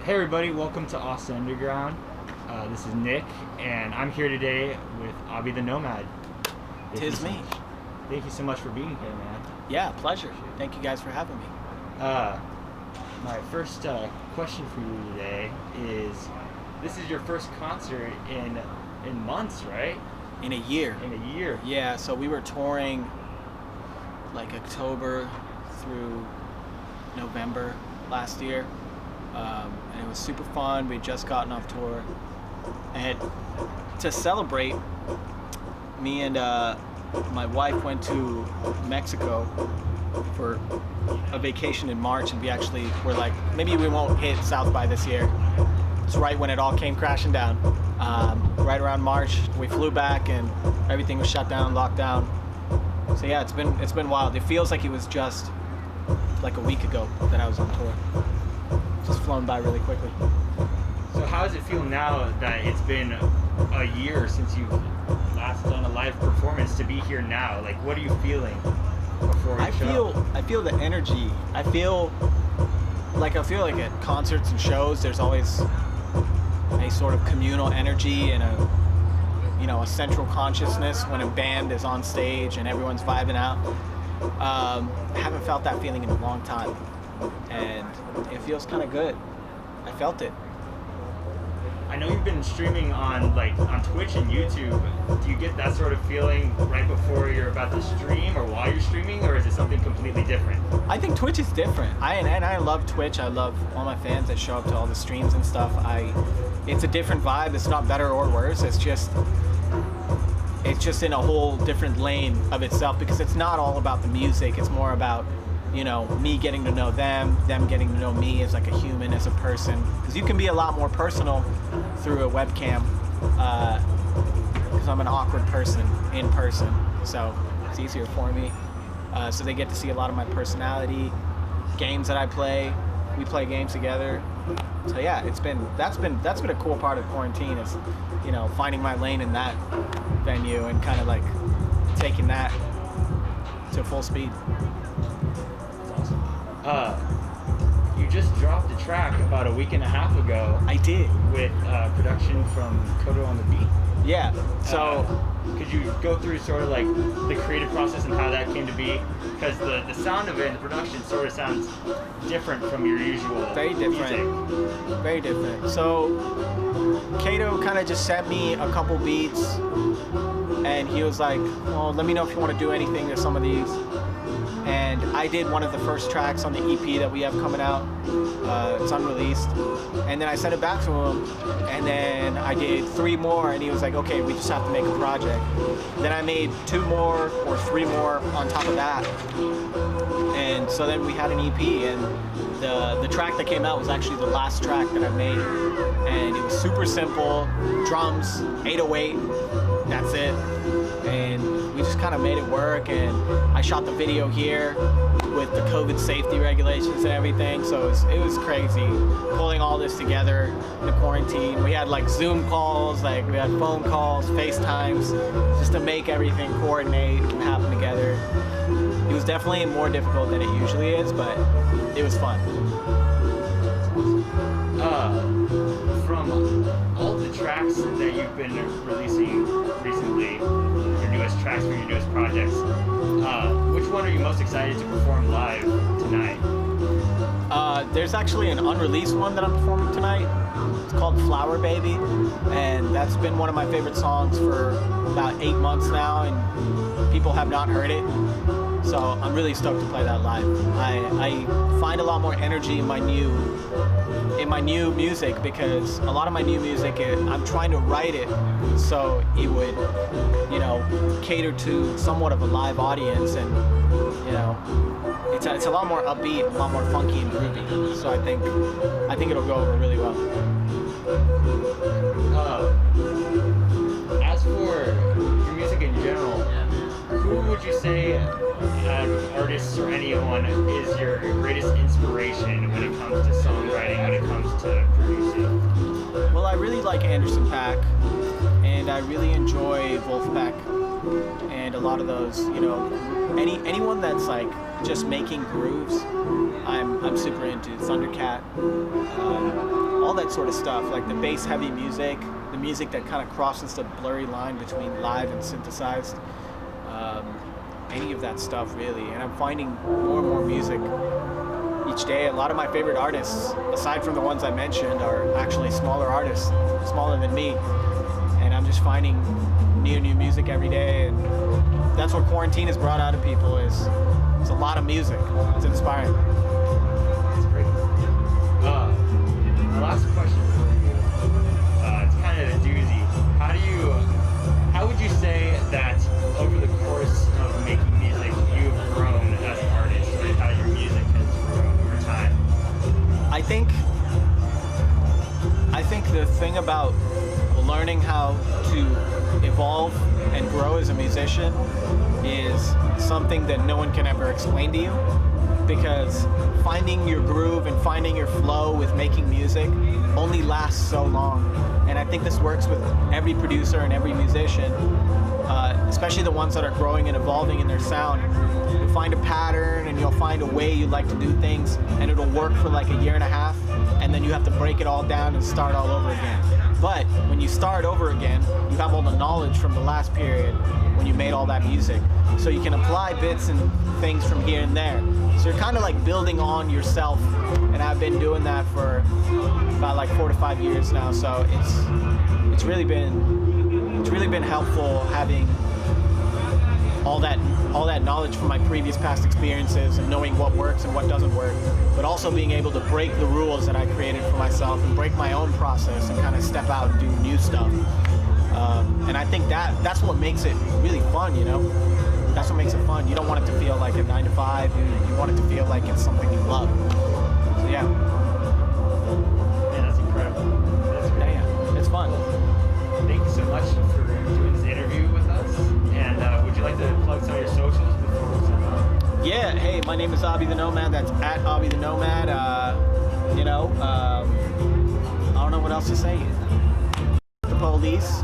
Hey everybody, welcome to Austin Underground. This is Nick, and I'm here today with Abhi The Nomad. Tis me. Thank you so much for being here, man. Yeah, pleasure. Thank you guys for having me. My first question for you today is, this is your first concert in months, right? In a year. In a year. Yeah, so we were touring like October through November last year. And it was super fun. We'd just gotten off tour. And to celebrate, me and my wife went to Mexico for a vacation in March, and we actually were like, maybe we won't hit South by this year. It's right when it all came crashing down. Right around March, we flew back and everything was shut down, locked down. So yeah, it's been wild. It feels like it was just like a week ago that I was on tour. Just flown by really quickly. So how does it feel now that it's been a year since you've last done a live performance to be here now? Like, what are you feeling before the show? I feel the energy. I feel like at concerts and shows, there's always a sort of communal energy and a central consciousness when a band is on stage and everyone's vibing out. I haven't felt that feeling in a long time, and it feels kind of good. I felt it. I know you've been streaming on Twitch and YouTube. Do you get that sort of feeling right before you're about to stream or while you're streaming, or is it something completely different? I think Twitch is different. I love Twitch. I love all my fans that show up to all the streams and stuff. It's a different vibe. It's not better or worse. It's just in a whole different lane of itself, because it's not all about the music. It's more about me getting to know them getting to know me as like a human, as a person. Because you can be a lot more personal through a webcam, because I'm an awkward person in person, so it's easier for me. So they get to see a lot of my personality, games that I play. We play games together. So yeah, that's been a cool part of quarantine, is finding my lane in that venue and kind of like taking that to full speed. You just dropped a track about a week and a half ago. I did. With production from Kodo on the beat. Yeah. So could you go through sort of like the creative process and how that came to be? Because the sound of it and the production sort of sounds different from your usual Very different. music. Very different. So Kato kind of just sent me a couple beats, and he was like, well, let me know if you want to do anything to some of these. And I did one of the first tracks on the EP that we have coming out. It's unreleased. And then I sent it back to him, and then I did 3 more, and he was like, okay, we just have to make a project. Then I made 2 more or 3 more on top of that. And so then we had an EP, and the track that came out was actually the last track that I made. And it was super simple, drums, 808, that's it. And we just kind of made it work, and I shot the video here with the COVID safety regulations and everything, so it was crazy pulling all this together in the quarantine. We had like Zoom calls, we had phone calls, FaceTimes, just to make everything coordinate and happen together. It was definitely more difficult than it usually is, but it was fun. From all the tracks that you've been releasing recently, your newest tracks for your newest projects, which one are you most excited to perform live tonight? There's actually an unreleased one that I'm performing tonight. It's called Flower Baby, and that's been one of my favorite songs for about 8 months now, and people have not heard it. So I'm really stoked to play that live. I find a lot more energy in my new music, because a lot of my new music, I'm trying to write it so it would, cater to somewhat of a live audience, and it's a lot more upbeat, a lot more funky and groovy. So I think it'll go over really well. As for your music in general, who would you say, artists or anyone, is your greatest inspiration when it comes to songwriting, when it comes to producing? Well, I really like Anderson .Paak, and I really enjoy Wolfpack, and a lot of those, anyone that's like just making grooves, I'm super into. Thundercat, that sort of stuff, like the bass heavy music, the music that kind of crosses the blurry line between live and synthesized, any of that stuff really. And I'm finding more and more music each day. A lot of my favorite artists, aside from the ones I mentioned, are actually smaller artists, smaller than me. And I'm just finding new music every day, and that's what quarantine has brought out of people is it's a lot of music. It's inspiring. That's great. My last question for you, it's kind of a doozy. How would you say that over the course of making music, you've grown as an artist, or how your music has grown over time? I think the thing about learning how to evolve and grow as a musician is something that no one can ever explain to you, because finding your groove and finding your flow with making music only lasts so long. And I think this works with every producer and every musician, especially the ones that are growing and evolving in their sound. You'll find a pattern and you'll find a way you like to do things, and it'll work for like a year and a half, and then you have to break it all down and start all over again. But when you start over again, you have all the knowledge from the last period when you made all that music. So you can apply bits and things from here and there. So you're kind of like building on yourself, and I've been doing that for about like 4 to 5 years now. So it's really been helpful having all that knowledge from my previous past experiences and knowing what works and what doesn't work, but also being able to break the rules that I created for myself and break my own process and kind of step out and do new stuff. And I think that's what makes it really fun, you know? That's what makes it fun. You don't want it to feel like a 9 to 5. You want it to feel like it's something you love. So yeah. Man, that's incredible. That's great. Yeah, it's fun. Thank you so much for doing this interview with us. And would you like to plug some of your socials before we sign off? Yeah, hey, my name is Abhi The Nomad. That's at Abhi The Nomad. I don't know what else to say. The police.